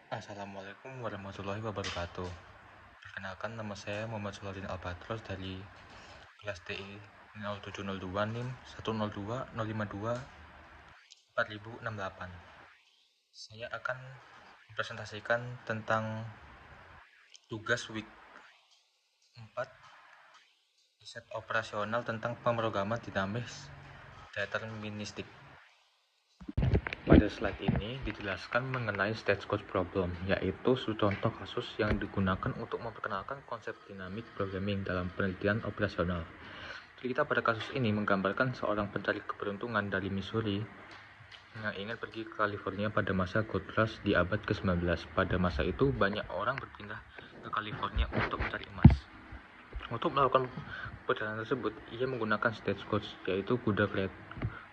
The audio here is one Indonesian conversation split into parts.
Assalamualaikum warahmatullahi wabarakatuh. Perkenalkan, nama saya Muhammad Sulaudin Albatros dari kelas TI 0702 NIM 1020524.068. Saya akan mempresentasikan tentang tugas week 4 riset operasional tentang pemrograman dinamis deterministik. Pada slide ini dijelaskan mengenai state code problem, yaitu contoh kasus yang digunakan untuk memperkenalkan konsep dynamic programming dalam penelitian operasional. Cerita pada kasus ini menggambarkan seorang pencari keberuntungan dari Missouri yang ingin pergi ke California pada masa Gold Rush di abad ke-19. Pada masa itu, banyak orang berpindah ke California untuk mencari emas. Untuk melakukan perjalanan tersebut, ia menggunakan stagecoach, yaitu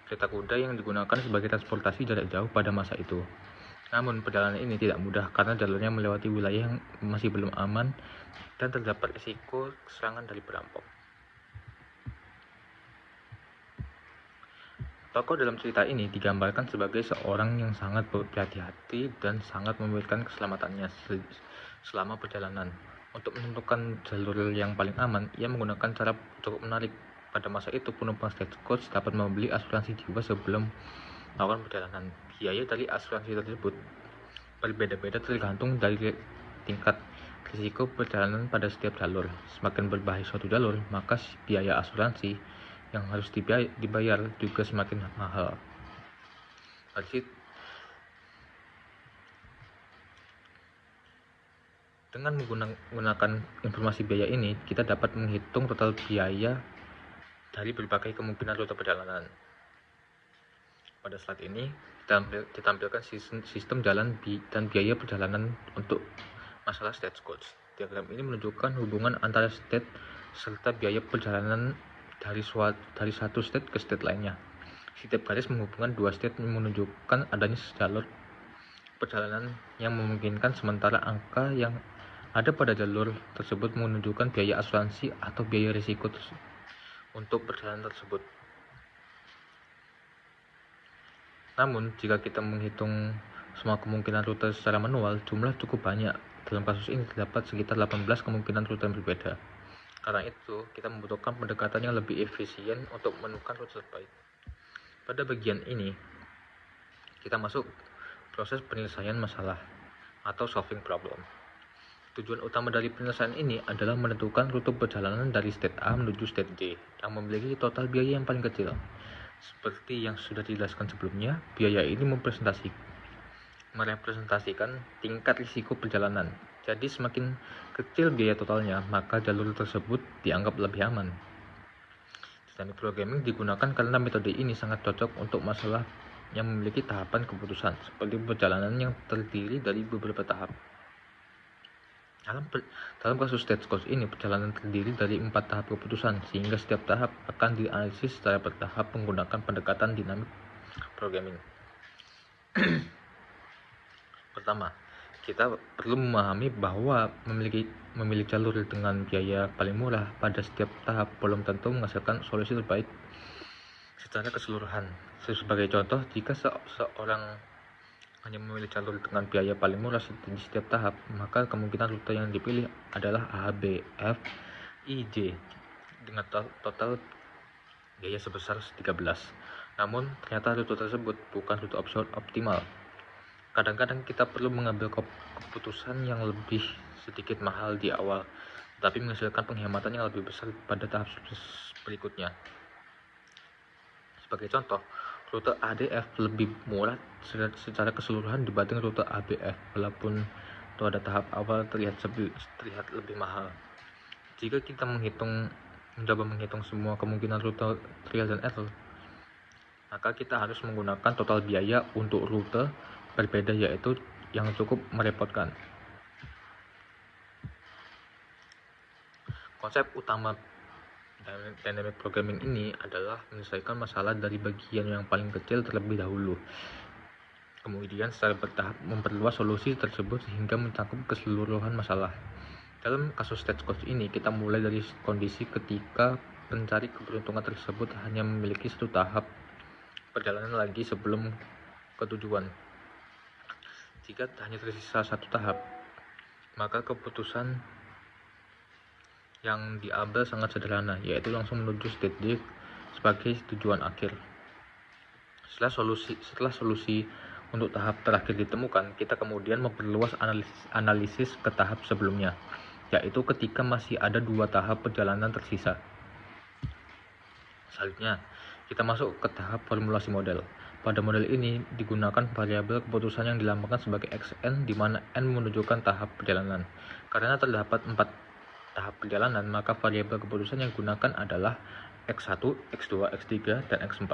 kereta kuda yang digunakan sebagai transportasi jarak jauh pada masa itu. Namun, perjalanan ini tidak mudah karena jalurnya melewati wilayah yang masih belum aman dan terdapat risiko serangan dari perampok. Tokoh dalam cerita ini digambarkan sebagai seorang yang sangat berhati-hati dan sangat memikirkan keselamatannya selama perjalanan. Untuk menentukan jalur yang paling aman, ia menggunakan cara cukup menarik. Pada masa itu, penumpang stagecoach dapat membeli asuransi jiwa sebelum melakukan perjalanan. Biaya dari asuransi tersebut berbeda-beda tergantung dari tingkat risiko perjalanan pada setiap jalur. Semakin berbahaya suatu jalur, maka biaya asuransi yang harus dibayar juga semakin mahal. Dengan menggunakan informasi biaya ini, kita dapat menghitung total biaya dari berbagai kemungkinan rute perjalanan. Pada slide ini ditampilkan sistem jalan dan biaya perjalanan untuk masalah stagecoach. Diagram ini menunjukkan hubungan antara state serta biaya perjalanan dari satu state ke state lainnya. Setiap garis menghubungkan dua state menunjukkan adanya jalur perjalanan yang memungkinkan, sementara angka yang ada pada jalur tersebut menunjukkan biaya asuransi atau biaya risiko untuk perjalanan tersebut. Namun, jika kita menghitung semua kemungkinan rute secara manual, jumlah cukup banyak. Dalam kasus ini terdapat sekitar 18 kemungkinan rute yang berbeda. Karena itu, kita membutuhkan pendekatan yang lebih efisien untuk menemukan rute terbaik. Pada bagian ini, kita masuk proses penyelesaian masalah atau solving problem. Tujuan utama dari penyelesaian ini adalah menentukan rute perjalanan dari state A menuju state D yang memiliki total biaya yang paling kecil. Seperti yang sudah dijelaskan sebelumnya, biaya ini merepresentasikan tingkat risiko perjalanan. Jadi semakin kecil biaya totalnya, maka jalur tersebut dianggap lebih aman. Dynamic programming digunakan karena metode ini sangat cocok untuk masalah yang memiliki tahapan keputusan, seperti perjalanan yang terdiri dari beberapa tahap. Dalam kasus stagecoach ini, perjalanan terdiri dari 4 tahap keputusan, sehingga setiap tahap akan dianalisis secara bertahap menggunakan pendekatan dynamic programming. Pertama, kita perlu memahami bahwa memilih jalur dengan biaya paling murah pada setiap tahap belum tentu menghasilkan solusi terbaik secara keseluruhan. Sebagai contoh, jika seorang hanya memilih jalur dengan biaya paling murah di setiap tahap, maka kemungkinan rute yang dipilih adalah A, B, F, I, J dengan total biaya sebesar 13. Namun, ternyata rute tersebut bukan rute optimal. Kadang-kadang kita perlu mengambil keputusan yang lebih sedikit mahal di awal, tapi menghasilkan penghematan yang lebih besar pada tahap berikutnya. Sebagai contoh, rute ADF lebih murah secara keseluruhan dibanding rute ABF, walaupun pada tahap awal terlihat lebih mahal. Jika kita mencoba menghitung semua kemungkinan rute trial dan error, maka kita harus menggunakan total biaya untuk rute berbeda, yaitu yang cukup merepotkan. Konsep utama dynamic programming ini adalah menyelesaikan masalah dari bagian yang paling kecil terlebih dahulu. Kemudian secara bertahap memperluas solusi tersebut sehingga mencakup keseluruhan masalah. Dalam kasus stagecoach ini, kita mulai dari kondisi ketika pencari keberuntungan tersebut hanya memiliki satu tahap perjalanan lagi sebelum ke tujuan. Jika hanya tersisa satu tahap, maka keputusan yang diambil sangat sederhana, yaitu langsung menuju state D sebagai tujuan akhir. Setelah solusi untuk tahap terakhir ditemukan, kita kemudian memperluas analisis ke tahap sebelumnya, yaitu ketika masih ada 2 tahap perjalanan tersisa. Selanjutnya, kita masuk ke tahap formulasi model. Pada model ini digunakan variabel keputusan yang dilambangkan sebagai xn, di mana n menunjukkan tahap perjalanan. Karena terdapat 4 tahap perjalanan, maka variabel keputusan yang digunakan adalah x1, x2, x3, dan x4.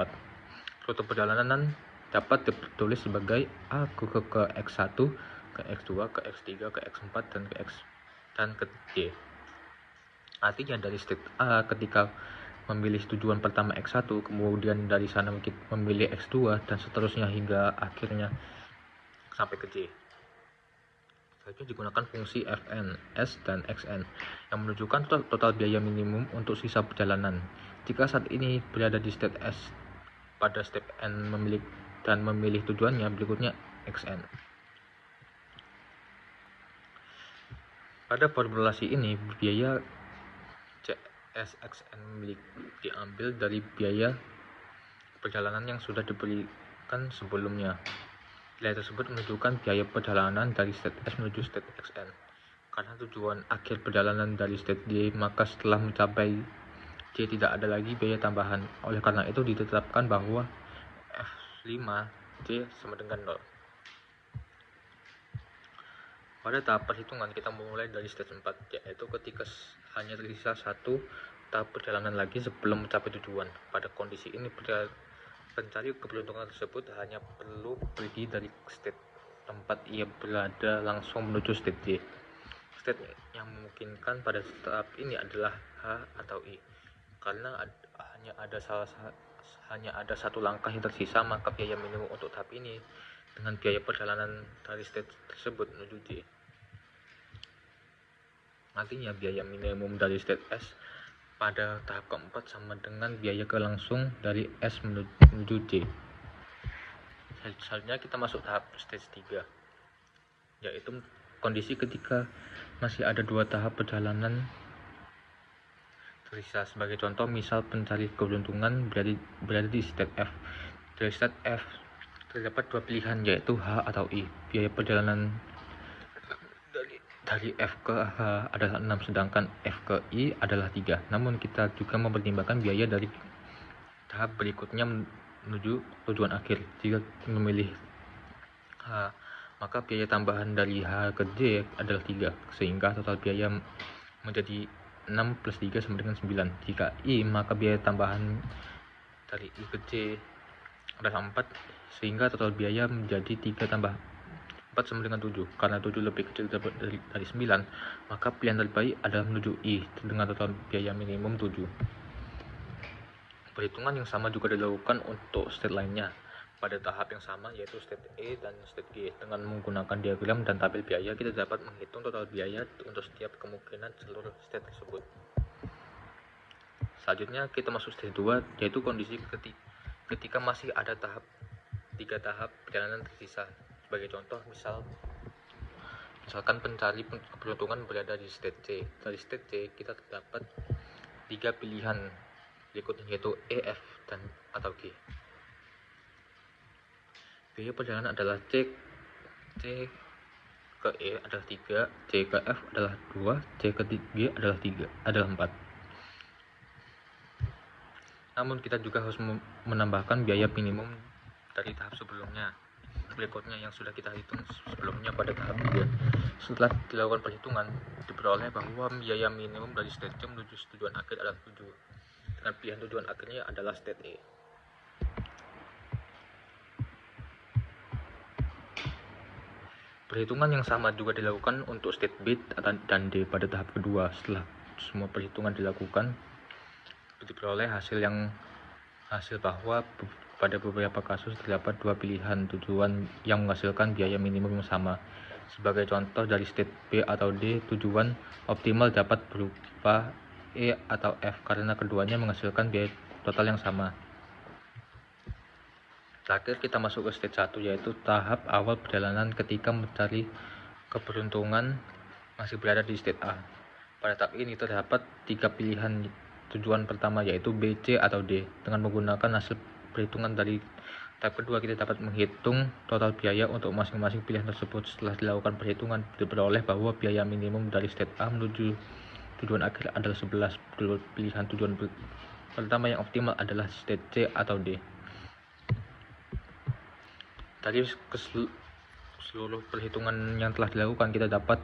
Rute perjalanan dapat ditulis sebagai A ke x1, ke x2, ke x3, ke x4, dan ke Y. Artinya dari state A ketika memilih tujuan pertama x1, kemudian dari sana memilih x2, dan seterusnya hingga akhirnya sampai ke J. Selanjutnya digunakan fungsi fn, s, dan xn yang menunjukkan total biaya minimum untuk sisa perjalanan. Jika saat ini berada di state S pada step n memilih tujuannya, berikutnya xn. Pada formulasi ini, biaya CSXN diambil dari biaya perjalanan yang sudah diberikan sebelumnya. Nilai tersebut menunjukkan biaya perjalanan dari state S menuju state XN. Karena tujuan akhir perjalanan dari state D, maka setelah mencapai J tidak ada lagi biaya tambahan. Oleh karena itu ditetapkan bahwa F5J sama dengan 0. Pada tahap perhitungan kita memulai dari stage 4, yaitu ketika hanya tersisa satu tahap perjalanan lagi sebelum mencapai tujuan. Pada kondisi ini, pencari keberuntungan tersebut hanya perlu pergi dari state tempat ia berada langsung menuju state D. State yang memungkinkan pada tahap ini adalah H atau I. Karena hanya ada satu langkah yang tersisa, maka biaya minimum untuk tahap ini dengan biaya perjalanan dari state tersebut menuju D. Artinya biaya minimum dari state S pada tahap keempat sama dengan biaya langsung dari S menuju J. Selanjutnya kita masuk tahap stage 3, yaitu kondisi ketika masih ada 2 tahap perjalanan tersisa. Sebagai contoh, misal pencari keberuntungan berada di state F. Dari state F terdapat 2 pilihan, yaitu H atau I. Biaya perjalanan dari F ke H adalah 6, sedangkan F ke I adalah 3. Namun kita juga mempertimbangkan biaya dari tahap berikutnya menuju tujuan akhir. Jika memilih H, maka biaya tambahan dari H ke J adalah 3, sehingga total biaya menjadi 6 plus 3 sama dengan 9. Jika I, maka biaya tambahan dari I ke J adalah 4, sehingga total biaya menjadi 3 tambah 4 sama dengan 7. Karena 7 lebih kecil dari 9, maka pilihan terbaik adalah menuju I dengan total biaya minimum 7. Perhitungan yang sama juga dilakukan untuk state lainnya pada tahap yang sama, yaitu state E dan state G. Dengan menggunakan diagram dan tabel biaya, kita dapat menghitung total biaya untuk setiap kemungkinan seluruh state tersebut. Selanjutnya kita masuk stage 2, yaitu kondisi ketika masih ada 3 tahap perjalanan tersisa. Sebagai contoh, misalkan pencari keberuntungan berada di state C. Dari state C kita terdapat 3 pilihan berikutnya, yaitu E, F, dan atau G. Biaya perjalanan adalah C ke E adalah 3, C ke F adalah 2, C ke G adalah 4. Namun kita juga harus menambahkan biaya minimum dari tahap sebelumnya berikutnya yang sudah kita hitung sebelumnya pada tahap 3. Setelah dilakukan perhitungan, diperoleh bahwa biaya minimum dari state C menuju tujuan akhir adalah 7, dengan pilihan tujuan akhirnya adalah state E. Perhitungan yang sama juga dilakukan untuk state B dan D pada tahap kedua. Setelah semua perhitungan dilakukan, diperoleh hasil bahwa pada beberapa kasus terdapat 2 pilihan tujuan yang menghasilkan biaya minimum yang sama. Sebagai contoh, dari state B atau D, tujuan optimal dapat berupa E atau F karena keduanya menghasilkan biaya total yang sama. Terakhir kita masuk ke stage 1, yaitu tahap awal perjalanan ketika mencari keberuntungan masih berada di stage A. Pada tahap ini terdapat 3 pilihan tujuan pertama, yaitu B, C, atau D. Dengan menggunakan hasil perhitungan dari tahap kedua, kita dapat menghitung total biaya untuk masing-masing pilihan tersebut. Setelah dilakukan perhitungan, diperoleh bahwa biaya minimum dari stage A menuju tujuan akhir adalah 11. Pilihan tujuan pertama yang optimal adalah stage C atau D. Dari seluruh perhitungan yang telah dilakukan, kita dapat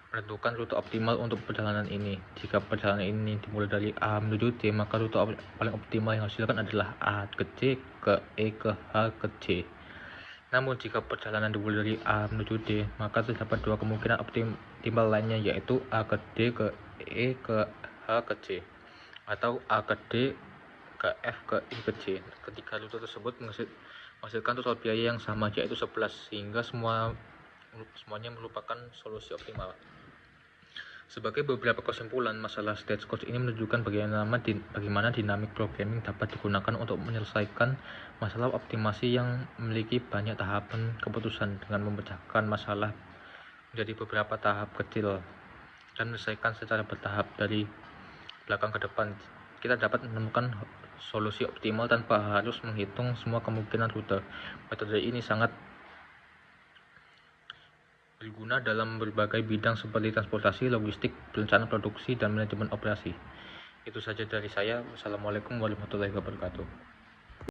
menentukan rute optimal untuk perjalanan ini. Jika perjalanan ini dimulai dari A menuju D, maka rute paling optimal yang harus dilakukan adalah A ke C, ke E, ke H, ke C. Namun jika perjalanan dimulai dari A menuju D, maka terdapat dua kemungkinan optimal lainnya, yaitu A ke D, ke E, ke H, ke C, atau A ke D, ke F, ke I, ke J. Ketiga rute tersebut menghasilkan total biaya yang sama, yaitu 11, sehingga semuanya merupakan solusi optimal. Sebagai beberapa kesimpulan, masalah stage coach ini menunjukkan bagaimana dinamik programming dapat digunakan untuk menyelesaikan masalah optimasi yang memiliki banyak tahapan keputusan, dengan memecahkan masalah menjadi beberapa tahap kecil dan menyelesaikan secara bertahap dari belakang ke depan. Kita dapat menemukan solusi optimal tanpa harus menghitung semua kemungkinan rute. Metode ini sangat berguna dalam berbagai bidang seperti transportasi, logistik, perencanaan produksi, dan manajemen operasi. Itu saja dari saya. Wassalamualaikum warahmatullahi wabarakatuh.